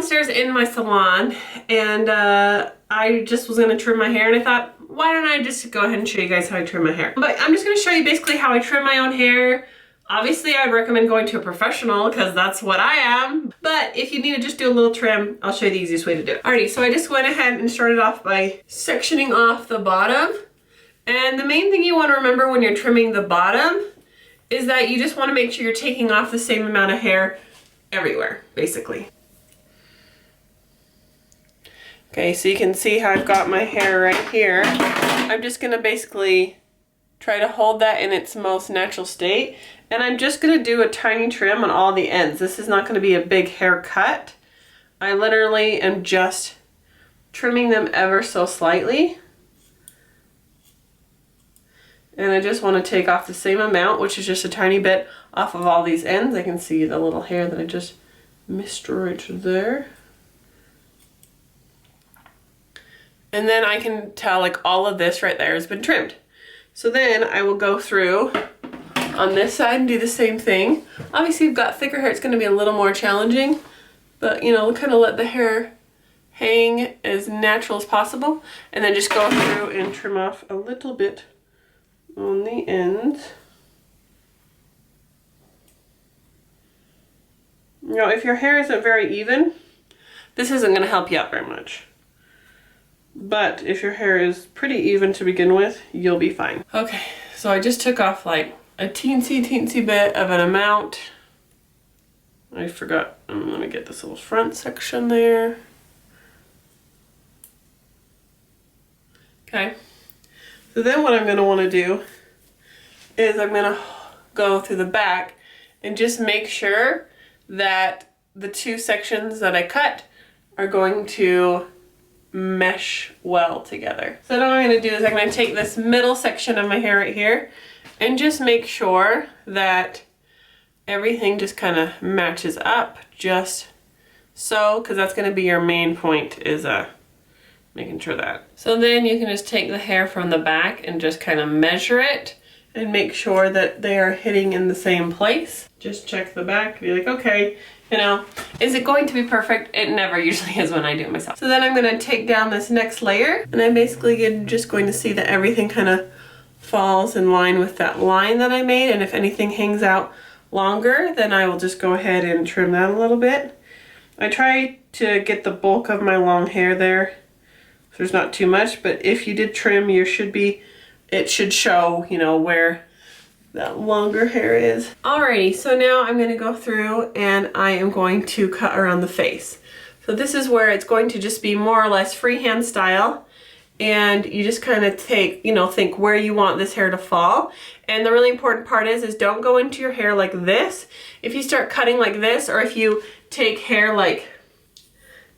downstairs in my salon, and I just was gonna trim my hair, and I thought, why don't I just go ahead and show you guys how I trim my hair. But I'm just gonna show you basically how I trim my own hair. Obviously, I'd recommend going to a professional because that's what I am. But if you need to just do a little trim, I'll show you the easiest way to do it. Alrighty, so I just went ahead and started off by sectioning off the bottom. And the main thing you want to remember when you're trimming the bottom is that you just want to make sure you're taking off the same amount of hair everywhere, basically. Okay, so you can see how I've got my hair right here. I'm just gonna basically try to hold that in its most natural state. And I'm just gonna do a tiny trim on all the ends. This is not gonna be a big haircut. I literally am just trimming them ever so slightly. And I just wanna take off the same amount, which is just a tiny bit off of all these ends. I can see the little hair that I just missed right there. And then I can tell like all of this right there has been trimmed. So then I will go through on this side and do the same thing. Obviously, if you've got thicker hair, it's gonna be a little more challenging, but you know, kind of let the hair hang as natural as possible. And then just go through and trim off a little bit on the ends. You know, if your hair isn't very even, this isn't gonna help you out very much. But if your hair is pretty even to begin with, you'll be fine. Okay, so I just took off like a teensy bit of an amount. I forgot, I'm gonna get this little front section there. Okay, so then what I'm gonna wanna do is I'm gonna go through the back and just make sure that the two sections that I cut are going to mesh well together. So now what I'm gonna do is I'm gonna take this middle section of my hair right here and just make sure that everything just kind of matches up just so, because that's gonna be your main point, is making sure that. So then you can just take the hair from the back and just kind of measure it and make sure that they are hitting in the same place. Just check the back, be like, okay, you know, is it going to be perfect? It never usually is when I do it myself. So then I'm gonna take down this next layer, and I'm basically just going to see that everything kind of falls in line with that line that I made, and if anything hangs out longer, then I will just go ahead and trim that a little bit. I try to get the bulk of my long hair there, so there's not too much, but if you did trim, it should show, you know, where that longer hair is. Alrighty, so now I'm gonna go through and I am going to cut around the face. So this is where it's going to just be more or less freehand style, and you just kind of take, you know, think where you want this hair to fall. And the really important part is don't go into your hair like this. If you start cutting like this, or if you take hair like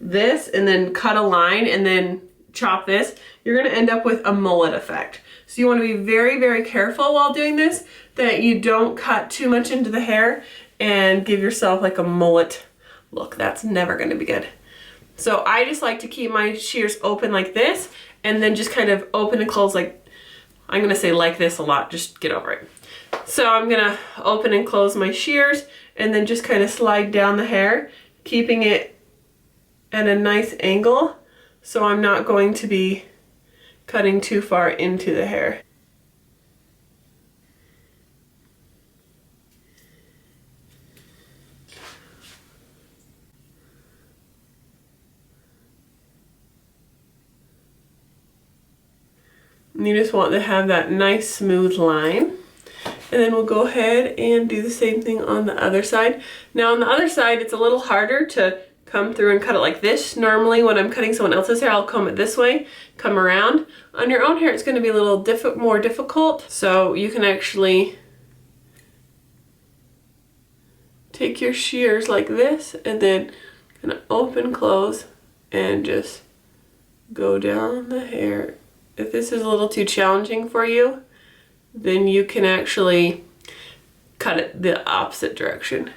this and then cut a line and then chop this, you're gonna end up with a mullet effect. So you want to be very, very careful while doing this, that you don't cut too much into the hair and give yourself like a mullet look. That's never going to be good. So I just like to keep my shears open like this, and then just kind of open and close like, I'm going to say like this a lot, just get over it. So I'm going to open and close my shears and then just kind of slide down the hair, keeping it at a nice angle, so I'm not going to be cutting too far into the hair. And you just want to have that nice smooth line. And then we'll go ahead and do the same thing on the other side. Now on the other side, it's a little harder to come through and cut it like this. Normally when I'm cutting someone else's hair, I'll comb it this way, come around. On your own hair, it's going to be a little more difficult. So you can actually take your shears like this and then kind of open, close, and just go down the hair. If this is a little too challenging for you, then you can actually cut it the opposite direction.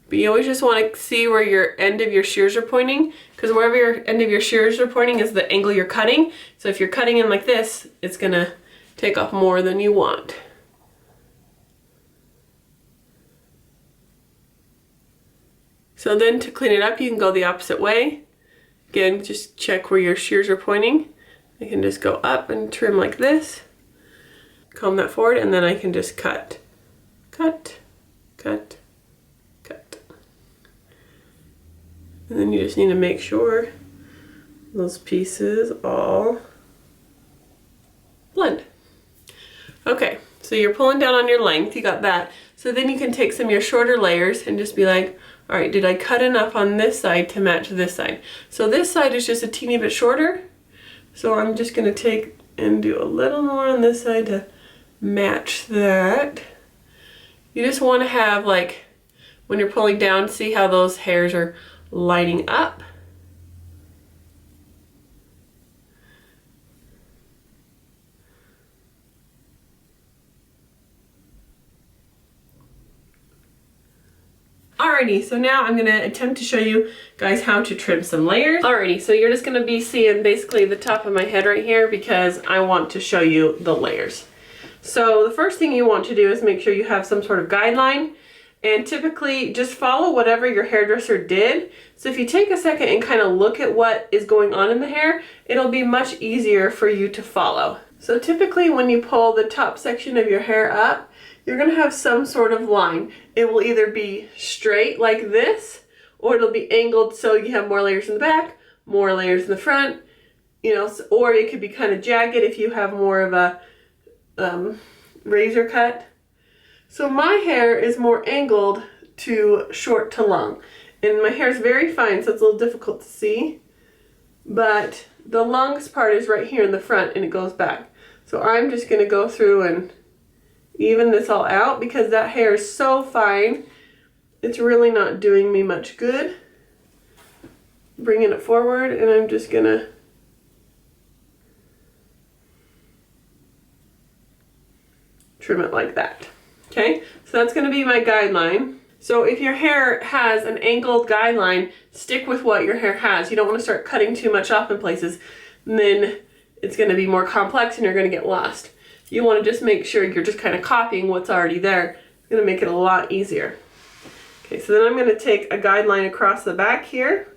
But you always just want to see where your end of your shears are pointing, because wherever your end of your shears are pointing is the angle you're cutting. So if you're cutting in like this, it's gonna take off more than you want. So then to clean it up, you can go the opposite way. Again, just check where your shears are pointing. I can just go up and trim like this. Comb that forward, and then I can just cut, cut, cut, cut. And then you just need to make sure those pieces all blend. Okay, so you're pulling down on your length, you got that. So then you can take some of your shorter layers and just be like, all right, did I cut enough on this side to match this side? So this side is just a teeny bit shorter. So I'm just gonna take and do a little more on this side to match that. You just wanna have, like, when you're pulling down, see how those hairs are lining up. Alrighty, so now I'm gonna attempt to show you guys how to trim some layers. Alrighty, so you're just gonna be seeing basically the top of my head right here because I want to show you the layers. So the first thing you want to do is make sure you have some sort of guideline, and typically just follow whatever your hairdresser did. So if you take a second and kind of look at what is going on in the hair, it'll be much easier for you to follow. So typically when you pull the top section of your hair up, you're gonna have some sort of line. It will either be straight like this, or it'll be angled so you have more layers in the back, more layers in the front, you know, or it could be kind of jagged if you have more of a razor cut. So my hair is more angled to short to long, and my hair is very fine, so it's a little difficult to see, but the longest part is right here in the front and it goes back. So I'm just gonna go through and even this all out because that hair is so fine, it's really not doing me much good. Bringing it forward, and I'm just gonna trim it like that. Okay, so that's gonna be my guideline. So if your hair has an angled guideline, stick with what your hair has. You don't want to start cutting too much off in places, and then it's gonna be more complex and you're gonna get lost. You want to just make sure you're just kind of copying what's already there. It's going to make it a lot easier. Okay, so then I'm going to take a guideline across the back here.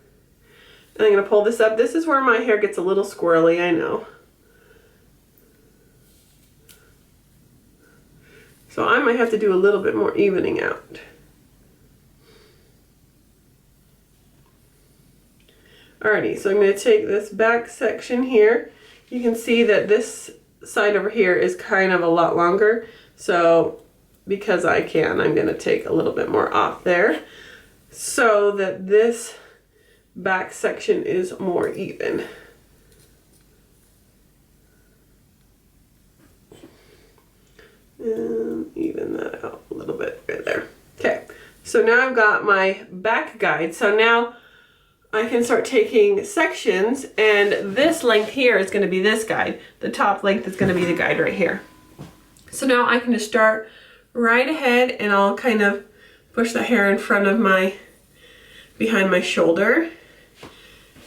And I'm going to pull this up. This is where my hair gets a little squirrely, I know. So I might have to do a little bit more evening out. Alrighty, so I'm going to take this back section here. You can see that this side over here is kind of a lot longer, so because I can, I'm going to take a little bit more off there so that this back section is more even. And even that out a little bit right there. Okay, so now I've got my back guide. So now I can start taking sections, and this length here is going to be this guide. The top length is going to be the guide right here. So now I can just start right ahead, and I'll kind of push the hair in front of behind my shoulder.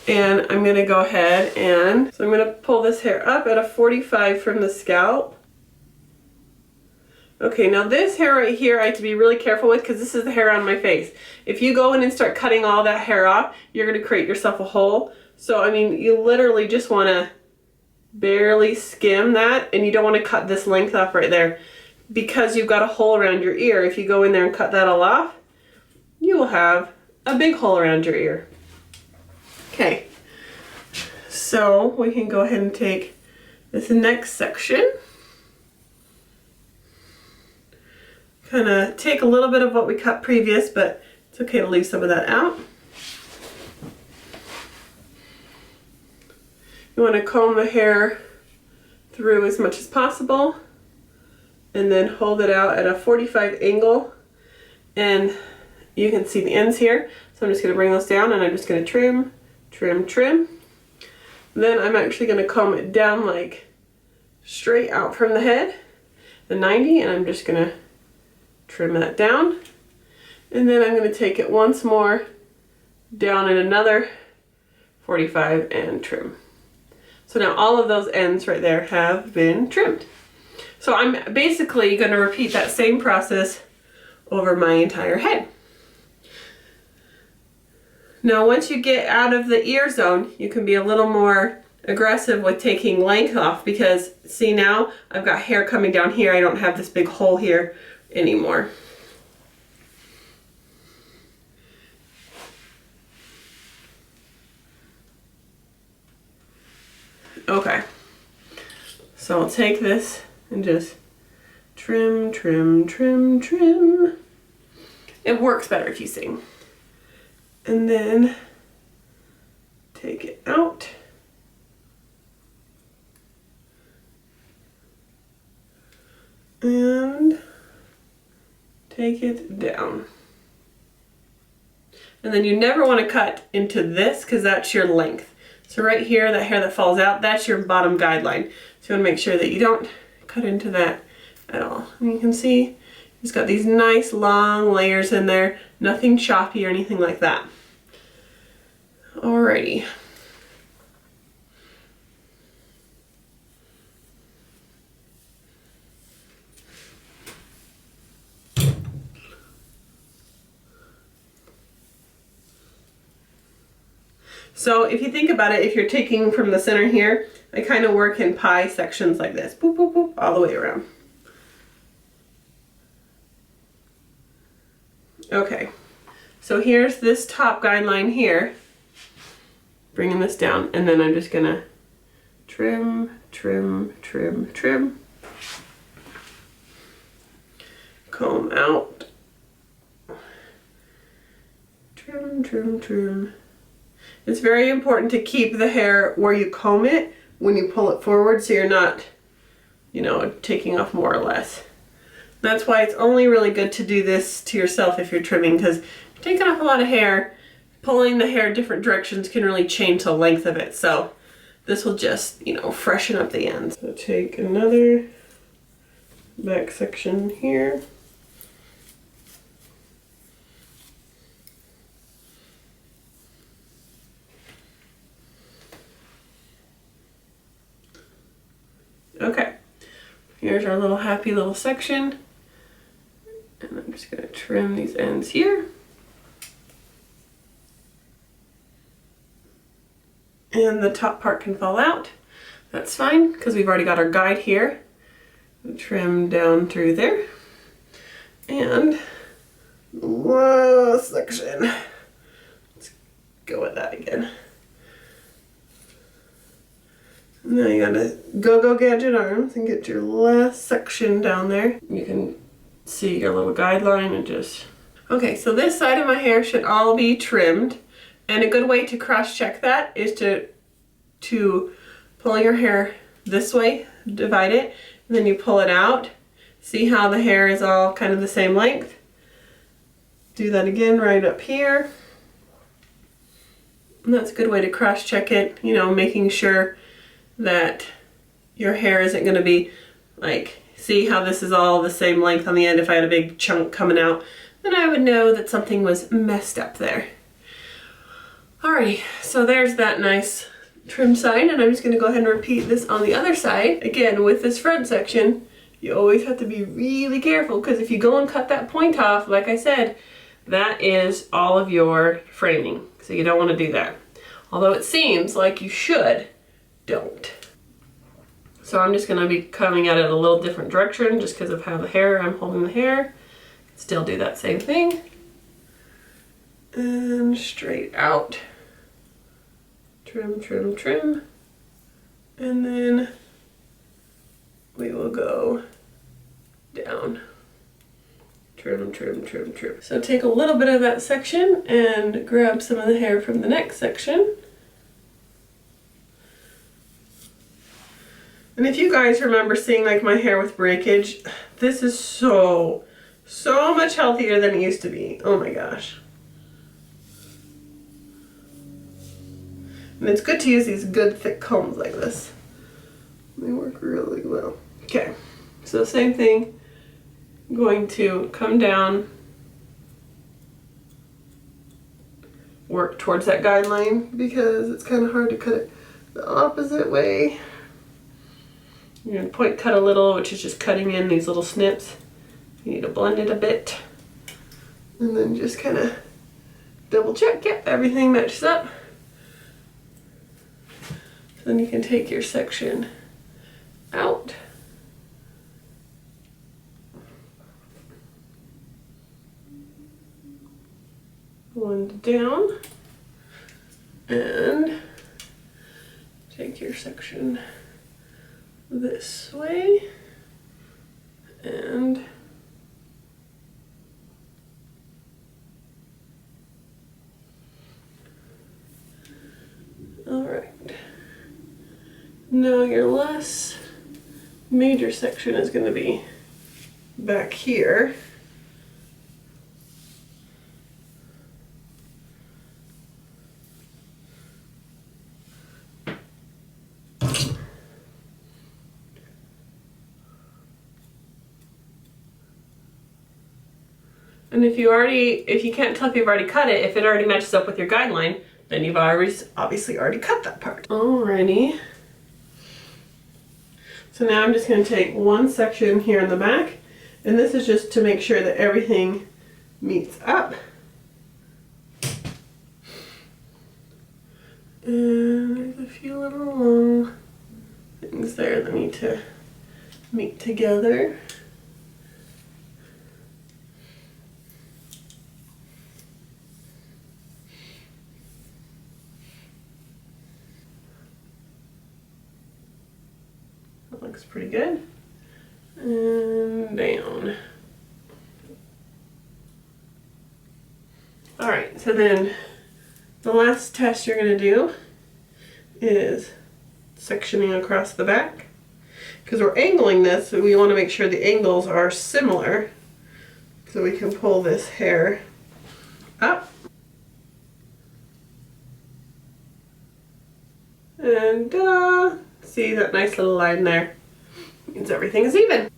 And I'm going to go ahead and, so I'm going to pull this hair up at a 45 from the scalp. Okay, now this hair right here I have to be really careful with because this is the hair on my face. If you go in and start cutting all that hair off, you're going to create yourself a hole. So, I mean, you literally just want to barely skim that, and you don't want to cut this length off right there because you've got a hole around your ear. If you go in there and cut that all off, you will have a big hole around your ear. Okay, so we can go ahead and take this next section. Kind of take a little bit of what we cut previous, but it's okay to leave some of that out. You want to comb the hair through as much as possible and then hold it out at a 45 angle, and you can see the ends here. So I'm just going to bring those down, and I'm just going to trim, trim, trim. Then I'm actually going to comb it down like straight out from the head, the 90, and I'm just going to trim that down, and then I'm going to take it once more down in another 45 and trim. So now all of those ends right there have been trimmed. So I'm basically going to repeat that same process over my entire head. Now once you get out of the ear zone, you can be a little more aggressive with taking length off, because see, now I've got hair coming down here. I don't have this big hole here anymore. Okay, so I'll take this and just trim, trim, trim, trim. It works better if you sing. And then take it out. And take it down. And then you never want to cut into this, because that's your length. So right here, that hair that falls out, that's your bottom guideline. So you want to make sure that you don't cut into that at all. And you can see it's got these nice long layers in there, nothing choppy or anything like that. Alrighty. So if you think about it, if you're taking from the center here, I kind of work in pie sections like this, boop, boop, boop, all the way around. Okay, so here's this top guideline here, bringing this down, and then I'm just gonna trim, trim, trim, trim, comb out, trim, trim, trim. It's very important to keep the hair where you comb it when you pull it forward, so you're not, you know, taking off more or less. That's why it's only really good to do this to yourself if you're trimming, because taking off a lot of hair, pulling the hair different directions can really change the length of it. So this will just, you know, freshen up the ends. So take another back section here. Okay, here's our little happy little section, and I'm just going to trim these ends here. And the top part can fall out. That's fine, because we've already got our guide here. Trim down through there. And last section. Let's go with that again. Now you gotta go gadget arms and get your last section down there. You can see your little guideline and just... Okay, so this side of my hair should all be trimmed. And a good way to cross-check that is to pull your hair this way, divide it, and then you pull it out. See how the hair is all kind of the same length? Do that again right up here. And that's a good way to cross-check it, you know, making sure that your hair isn't going to be like, see how this is all the same length on the end. If I had a big chunk coming out, then I would know that something was messed up there. Alrighty, so there's that nice trim side, and I'm just going to go ahead and repeat this on the other side. Again, with this front section, you always have to be really careful, because if you go and cut that point off, like I said, that is all of your framing. So you don't want to do that. Although it seems like you should, don't. So I'm just going to be coming at it a little different direction just because of how the hair, I'm holding the hair. Still do that same thing. And straight out. Trim, trim, trim. And then we will go down. Trim, trim, trim, trim. So take a little bit of that section and grab some of the hair from the next section. And if you guys remember seeing like my hair with breakage, this is so much healthier than it used to be. Oh my gosh. And it's good to use these good thick combs like this. They work really well. Okay, so same thing. I'm going to come down, work towards that guideline because it's kind of hard to cut it the opposite way. You're going to point cut a little, which is just cutting in these little snips. You need to blend it a bit. And then just kind of double check, yep, everything matches up. So then you can take your section out. One down. And take your section this way. And all right. Now your last major section is going to be back here. And if you can't tell if you've already cut it, if it already matches up with your guideline, then you've obviously already cut that part. Alrighty. So now I'm just going to take one section here in the back, and this is just to make sure that everything meets up. And there's a few little long things there that need to meet together. That looks pretty good. And down. Alright, so then the last test you're going to do is sectioning across the back. Because we're angling this, so we want to make sure the angles are similar. So we can pull this hair up. And ta-da! See that nice little line there? Means everything is even.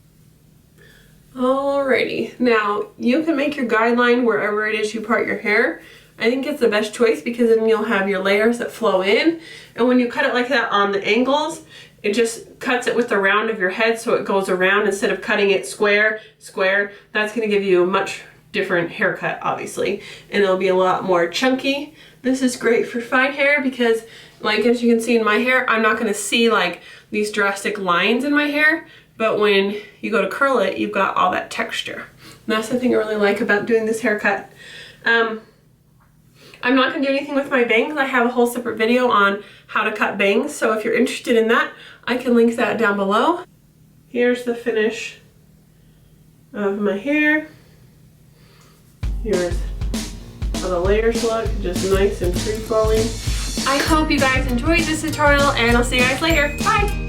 Alrighty, now you can make your guideline wherever it is you part your hair. I think it's the best choice because then you'll have your layers that flow in, and when you cut it like that on the angles, it just cuts it with the round of your head so it goes around instead of cutting it square. That's going to give you a much different haircut, obviously, and it'll be a lot more chunky. This is great for fine hair because, like, as you can see in my hair, I'm not going to see like these drastic lines in my hair, but when you go to curl it, you've got all that texture. And that's the thing I really like about doing this haircut. I'm not going to do anything with my bangs. I have a whole separate video on how to cut bangs, so if you're interested in that, I can link that down below. Here's the finish of my hair. Here's how the layers look, just nice and free flowing. I hope you guys enjoyed this tutorial, and I'll see you guys later. Bye!